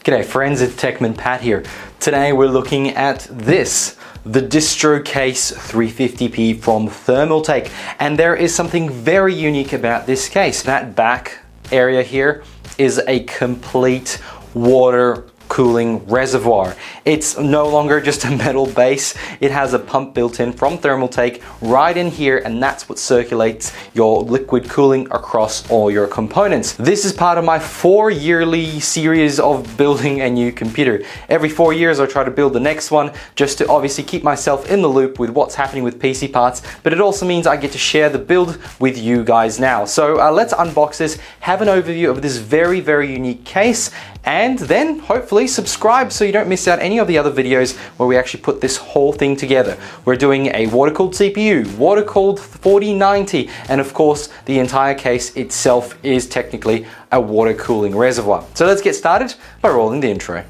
G'day friends, it's Techman Pat here. Today we're looking at this, the DistroCase 350p from Thermaltake. And there is something very unique about this case. That back area here is a complete water cooling reservoir. It's no longer just a metal base. It has a pump built in from Thermaltake right in here, and that's what circulates your liquid cooling across all your components. This is part of my 4-yearly series of building a new computer. Every 4 years I try to build the next one, just to obviously keep myself in the loop with what's happening with PC parts, but it also means I get to share the build with you guys now. So let's unbox this, have an overview of this very, very unique case, and then hopefully subscribe so you don't miss out any of the other videos where we actually put this whole thing together. We're doing a water-cooled CPU, water-cooled 4090, and of course the entire case itself is technically a water cooling reservoir. So let's get started by rolling the intro.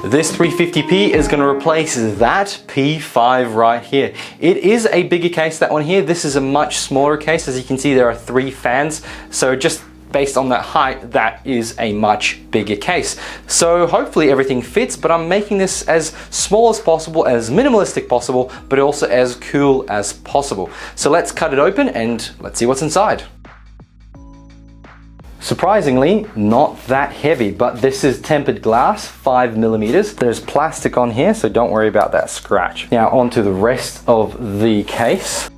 This 350p is going to replace that P5 right here. It is a bigger case, that one here. This is a much smaller case. As you can see, there are 3 fans. So just based on that height, that is a much bigger case. So hopefully everything fits, but I'm making this as small as possible, as minimalistic possible, but also as cool as possible. So let's cut it open and let's see what's inside. Surprisingly, not that heavy, but this is tempered glass, 5mm. There's plastic on here, so don't worry about that scratch. Now onto the rest of the case.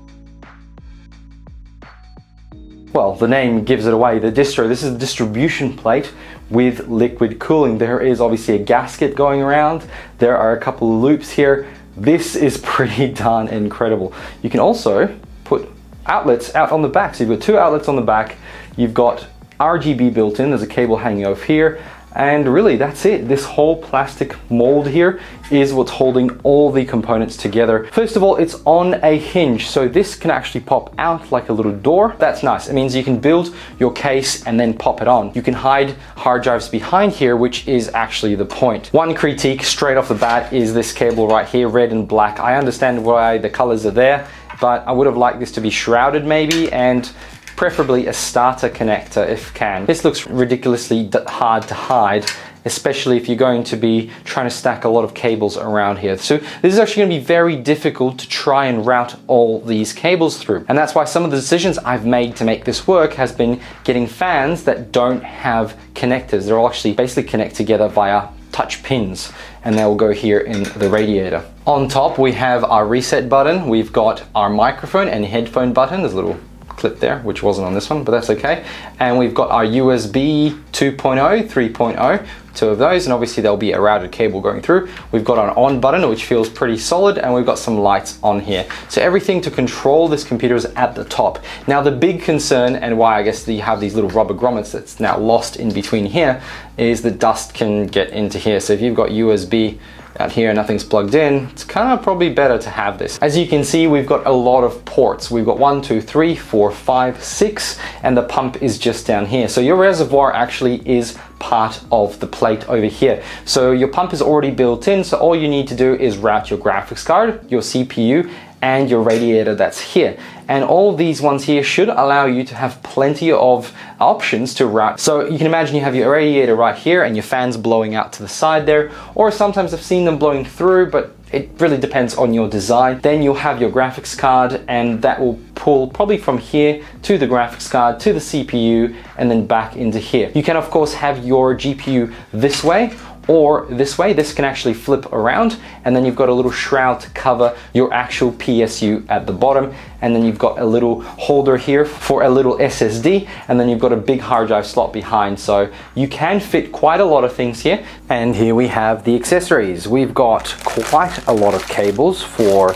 Well, the name gives it away, the distro. This is the distribution plate with liquid cooling. There is obviously a gasket going around. There are a couple of loops here. This is pretty darn incredible. You can also put outlets out on the back. So you've got 2 outlets on the back. You've got RGB built in, there's a cable hanging off here, and really that's it. This whole plastic mold here is what's holding all the components together. First of all, it's on a hinge, so this can actually pop out like a little door. That's nice. It means you can build your case and then pop it on. You can hide hard drives behind here, which is actually the point. One critique straight off the bat is this cable right here, red and black. I understand why the colors are there, but I would have liked this to be shrouded maybe, and preferably a starter connector if can. This looks ridiculously hard to hide, especially if you're going to be trying to stack a lot of cables around here. So this is actually going to be very difficult to try and route all these cables through. And that's why some of the decisions I've made to make this work has been getting fans that don't have connectors. They're all actually basically connect together via touch pins, and they'll go here in the radiator. On top we have our reset button. We've got our microphone and headphone button. There's a little clip there, which wasn't on this one, but that's okay. And we've got our USB 2.0, 3.0, 2 of those, and obviously there'll be a routed cable going through. We've got an on button, which feels pretty solid, and we've got some lights on here. So everything to control this computer is at the top. Now the big concern, and why I guess you have these little rubber grommets that's now lost in between here, is the dust can get into here. So if you've got USB out here, nothing's plugged in, it's kind of probably better to have this. As you can see, we've got a lot of ports. We've got 1, 2, 3, 4, 5, 6, and the pump is just down here. So your reservoir actually is part of the plate over here. So your pump is already built in, so all you need to do is route your graphics card, your CPU, and your radiator that's here. And all these ones here should allow you to have plenty of options to route. So you can imagine you have your radiator right here and your fans blowing out to the side there, or sometimes I've seen them blowing through, but it really depends on your design. Then you'll have your graphics card, and that will pull probably from here to the graphics card, to the CPU, and then back into here. You can of course have your GPU this way, or this way. This can actually flip around, and then you've got a little shroud to cover your actual PSU at the bottom, and then you've got a little holder here for a little SSD, and then you've got a big hard drive slot behind, so you can fit quite a lot of things here. And here we have the accessories. We've got quite a lot of cables for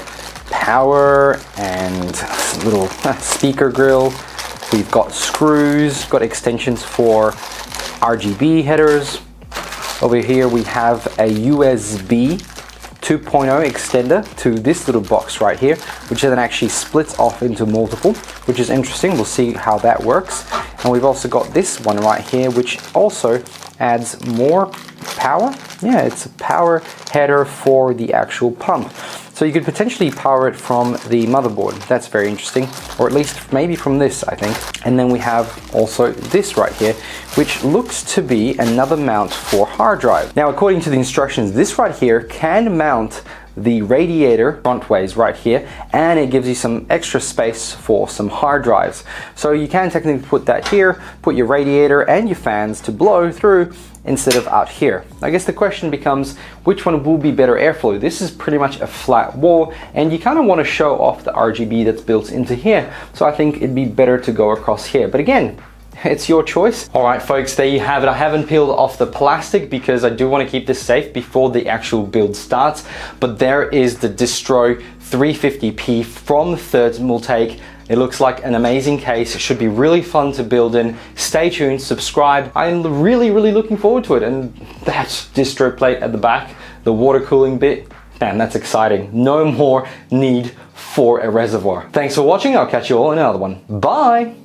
power and little speaker grill. We've got screws, got extensions for RGB headers. Over here we have a USB 2.0 extender to this little box right here, which then actually splits off into multiple, which is interesting. We'll see how that works. And we've also got this one right here, which also adds more power? Yeah, it's a power header for the actual pump. So you could potentially power it from the motherboard. That's very interesting, or at least maybe from this, I think. And then we have also this right here, which looks to be another mount for hard drive. Now, according to the instructions, this right here can mount the radiator front ways right here, and it gives you some extra space for some hard drives. So you can technically put that here, put your radiator and your fans to blow through instead of out here. I guess the question becomes, which one will be better airflow? This is pretty much a flat wall, and you kind of want to show off the RGB that's built into here. So I think it'd be better to go across here. But again, it's your choice. All right, folks, there you have it. I haven't peeled off the plastic because I do want to keep this safe before the actual build starts. But there is the Distro 350p from Thermaltake. It looks like an amazing case. It should be really fun to build in. Stay tuned, subscribe. I'm really looking forward to it. And that distro plate at the back, the water cooling bit, man, that's exciting. No more need for a reservoir. Thanks for watching. I'll catch you all in another one. Bye.